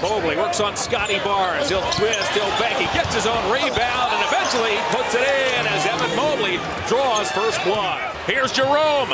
Mobley works on Scotty Barnes. He'll twist, he'll bank, he gets his own rebound, and eventually puts it in as Evan Mobley draws first blood. Here's Jerome,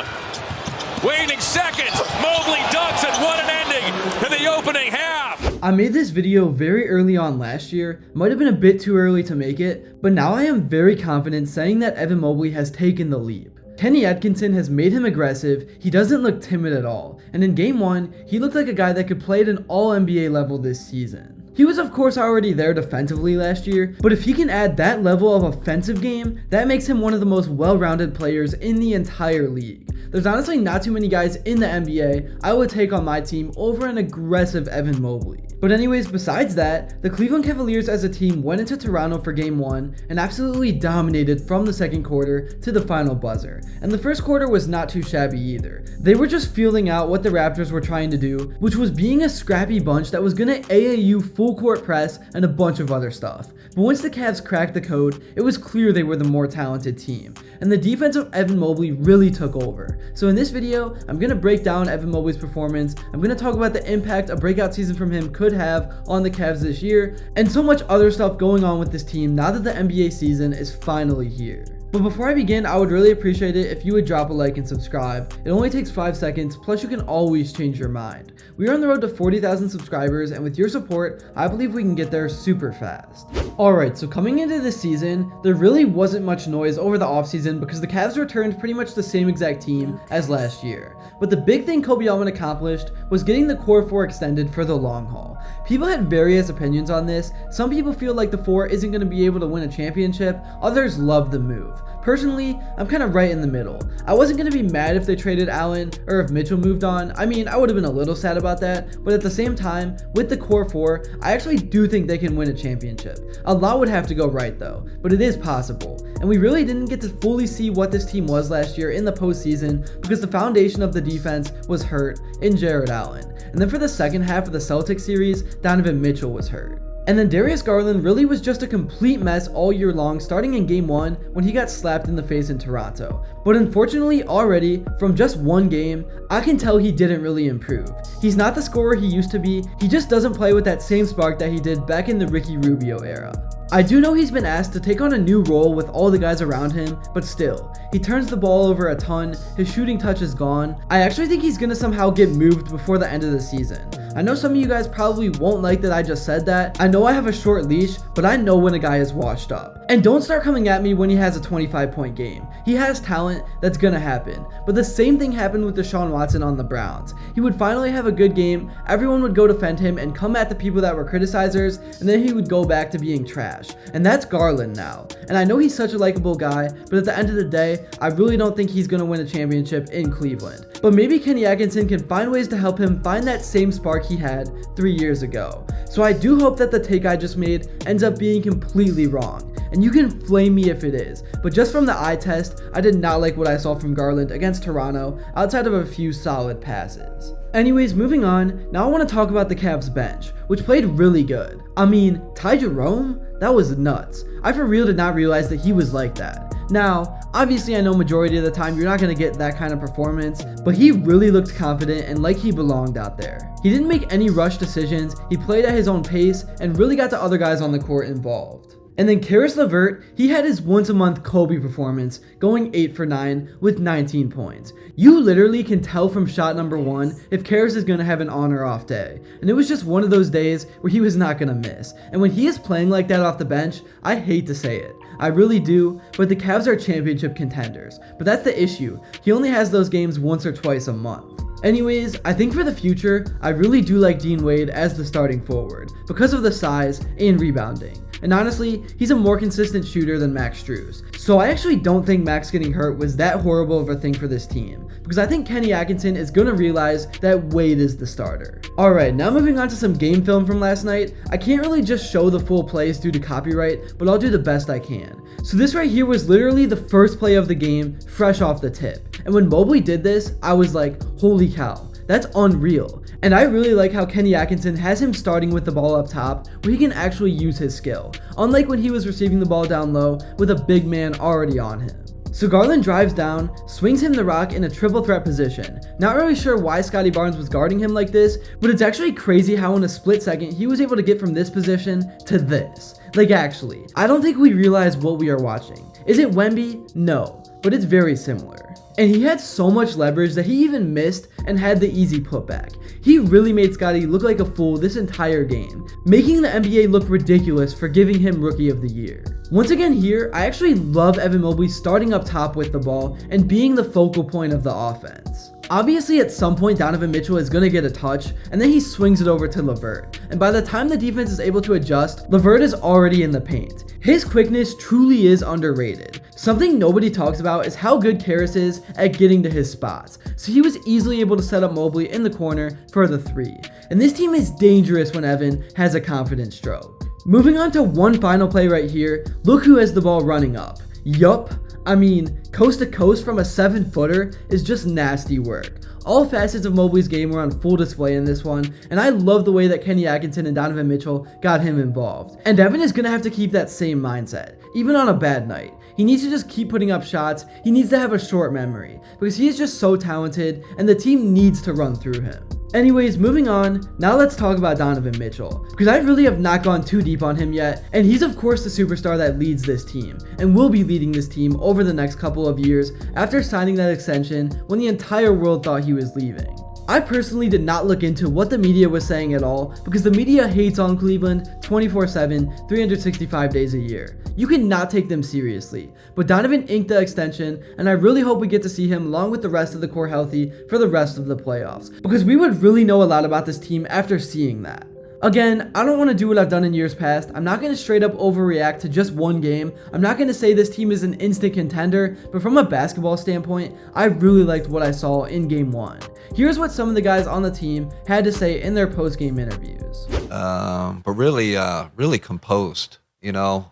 waiting second. Mobley dunks it. What an ending to the opening half. I made this video very early on last year. Might have been a bit too early to make it, but now I am very confident saying that Evan Mobley has taken the leap. Kenny Atkinson has made him aggressive, he doesn't look timid at all, and in game 1, he looked like a guy that could play at an all-NBA level this season. He was of course already there defensively last year, but if he can add that level of offensive game, that makes him one of the most well-rounded players in the entire league. There's honestly not too many guys in the NBA I would take on my team over an aggressive Evan Mobley. But anyways, besides that, the Cleveland Cavaliers as a team went into Toronto for game 1 and absolutely dominated from the second quarter to the final buzzer. And the first quarter was not too shabby either. They were just feeling out what the Raptors were trying to do, which was being a scrappy bunch that was gonna AAU full court press and a bunch of other stuff. But once the Cavs cracked the code, it was clear they were the more talented team. And the defense of Evan Mobley really took over. So in this video, I'm gonna break down Evan Mobley's performance, I'm gonna talk about the impact a breakout season from him could have on the Cavs this year, and so much other stuff going on with this team now that the NBA season is finally here. But before I begin, I would really appreciate it if you would drop a like and subscribe. It only takes 5 seconds, plus you can always change your mind. We are on the road to 40,000 subscribers, and with your support, I believe we can get there super fast. Alright, so coming into this season, there really wasn't much noise over the offseason because the Cavs returned pretty much the same exact team as last year. But the big thing Kobe Allman accomplished was getting the core 4 extended for the long haul. People had various opinions on this. Some people feel like the 4 isn't going to be able to win a championship, others love the move. Personally, I'm kind of right in the middle. I wasn't going to be mad if they traded Allen or if Mitchell moved on. I mean, I would have been a little sad about that, but at the same time, with the core 4, I actually do think they can win a championship. A lot would have to go right though, but it is possible. And we really didn't get to fully see what this team was last year in the postseason because the foundation of the defense was hurt in Jared Allen. And then for the second half of the Celtics series, Donovan Mitchell was hurt. And then Darius Garland really was just a complete mess all year long, starting in game 1 when he got slapped in the face in Toronto. But unfortunately already, from just one game, I can tell he didn't really improve. He's not the scorer he used to be, he just doesn't play with that same spark that he did back in the Ricky Rubio era. I do know he's been asked to take on a new role with all the guys around him, but still, he turns the ball over a ton, his shooting touch is gone. I actually think he's gonna somehow get moved before the end of the season. I know some of you guys probably won't like that I just said that. I know I have a short leash, but I know when a guy is washed up. And don't start coming at me when he has a 25-point game. He has talent, that's gonna happen. But the same thing happened with Deshaun Watson on the Browns. He would finally have a good game, everyone would go defend him and come at the people that were criticizers, and then he would go back to being trash. And that's Garland now. And I know he's such a likable guy, but at the end of the day, I really don't think he's gonna win a championship in Cleveland. But maybe Kenny Atkinson can find ways to help him find that same spark he had 3 years ago. So I do hope that the take I just made ends up being completely wrong. And you can flame me if it is, but just from the eye test, I did not like what I saw from Garland against Toronto outside of a few solid passes. Anyways, moving on, now I want to talk about the Cavs bench, which played really good. I mean, Ty Jerome? That was nuts. I for real did not realize that he was like that. Now, obviously I know majority of the time you're not going to get that kind of performance, but he really looked confident and like he belonged out there. He didn't make any rush decisions, he played at his own pace, and really got the other guys on the court involved. And then Karis LeVert, he had his once-a-month Kobe performance, going 8 for 9 with 19 points. You literally can tell from shot number 1 if Karis is going to have an on or off day. And it was just one of those days where he was not going to miss. And when he is playing like that off the bench, I hate to say it. I really do, but the Cavs are championship contenders. But that's the issue. He only has those games once or twice a month. Anyways, I think for the future, I really do like Dean Wade as the starting forward because of the size and rebounding. And honestly, he's a more consistent shooter than Max Strus. So I actually don't think Max getting hurt was that horrible of a thing for this team, because I think Kenny Atkinson is going to realize that Wade is the starter. Alright, now moving on to some game film from last night. I can't really just show the full plays due to copyright, but I'll do the best I can. So this right here was literally the first play of the game, fresh off the tip. And when Mobley did this, I was like, holy cow. That's unreal. And I really like how Kenny Atkinson has him starting with the ball up top where he can actually use his skill, unlike when he was receiving the ball down low with a big man already on him. So Garland drives down, swings him the rock in a triple threat position. Not really sure why Scottie Barnes was guarding him like this, but it's actually crazy how in a split second he was able to get from this position to this. Like actually, I don't think we realize what we are watching. Is it Wemby? No, but it's very similar. And he had so much leverage that he even missed and had the easy putback. He really made Scottie look like a fool this entire game, making the NBA look ridiculous for giving him Rookie of the Year. Once again here, I actually love Evan Mobley starting up top with the ball and being the focal point of the offense. Obviously, at some point, Donovan Mitchell is going to get a touch, and then he swings it over to LeVert. And by the time the defense is able to adjust, LeVert is already in the paint. His quickness truly is underrated. Something nobody talks about is how good Karras is at getting to his spots. So he was easily able to set up Mobley in the corner for the three. And this team is dangerous when Evan has a confident stroke. Moving on to one final play right here, look who has the ball running up. Yup. I mean, coast to coast from a 7-footer is just nasty work. All facets of Mobley's game were on full display in this one, and I love the way that Kenny Atkinson and Donovan Mitchell got him involved. And Evan is going to have to keep that same mindset, even on a bad night. He needs to just keep putting up shots. He needs to have a short memory, because he is just so talented, and the team needs to run through him. Anyways, moving on, now let's talk about Donovan Mitchell, because I really have not gone too deep on him yet, and he's of course the superstar that leads this team, and will be leading this team over the next couple of years after signing that extension when the entire world thought he was leaving. I personally did not look into what the media was saying at all, because the media hates on Cleveland 24/7, 365 days a year. You cannot take them seriously, but Donovan inked the extension, and I really hope we get to see him along with the rest of the core healthy for the rest of the playoffs, because we would really know a lot about this team after seeing that. Again, I don't want to do what I've done in years past. I'm not going to straight up overreact to just one game. I'm not going to say this team is an instant contender, but from a basketball standpoint, I really liked what I saw in game 1. Here's what some of the guys on the team had to say in their post-game interviews. But really composed, you know.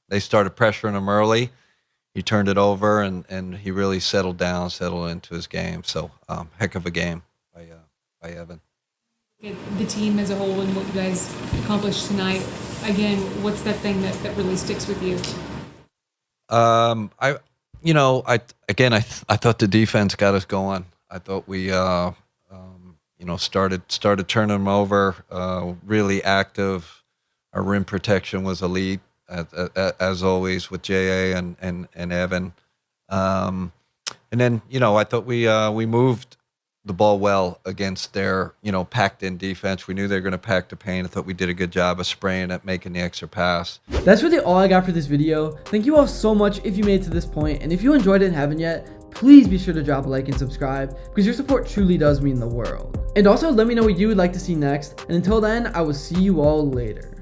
They started pressuring him early. He turned it over, and he really settled into his game. So heck of a game by Evan. The team as a whole and what you guys accomplished tonight, again, what's that thing that really sticks with you? I thought the defense got us going. I thought we started turning them over, really active. Our rim protection was elite, as always, with JA and Evan. And then, I thought we moved the ball well against their, packed in defense. We knew they were going to pack the paint. I thought we did a good job of spraying it, making the extra pass. That's really all I got for this video. Thank you all so much if you made it to this point, and if you enjoyed it and haven't yet, please be sure to drop a like and subscribe, because your support truly does mean the world. And also let me know what you would like to see next, and until then, I will see you all later.